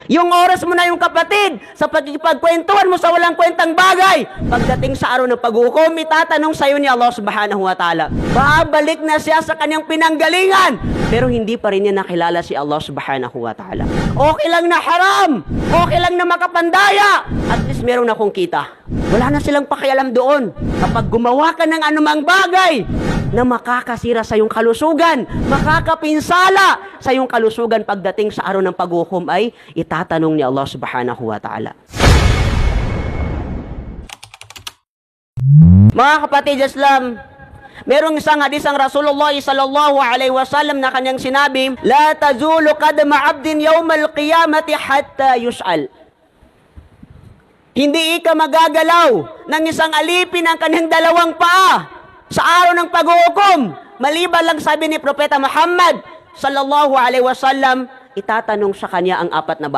Yung oras mo na yung kapatid sa pagkikipagkwentuhan mo sa walang kwentang bagay. Pagdating sa araw ng paghukom, itatanong sa iyo ni Allah subhanahu wa ta'ala. Babalik na siya sa kanyang pinanggalingan. Pero hindi pa rin niya nakilala si Allah subhanahu wa ta'ala. Okay lang na haram. Okay lang na makapandaya. At least meron akong kita. Wala na silang pakialam doon. Kapag gumawa ka ng anumang bagay na makakasira sa iyong kalusugan, makakapinsala sa iyong kalusugan pagdating sa araw ng paghukom ay itatanong ni Allah subhanahu wa ta'ala. Mga kapatid Islam, merong isang hadis ang Rasulullah sallallahu alaihi wasallam na kanyang sinabi, la tazulu qadama 'abdin yawmal qiyamati hatta yus'al. Hindi ka magagalaw ng isang alipin ang kanyang dalawang paa sa araw ng paghukom, maliban lang sabi ni Propeta Muhammad sallallahu alaihi wasallam, itatanong sa kanya ang apat na bagay.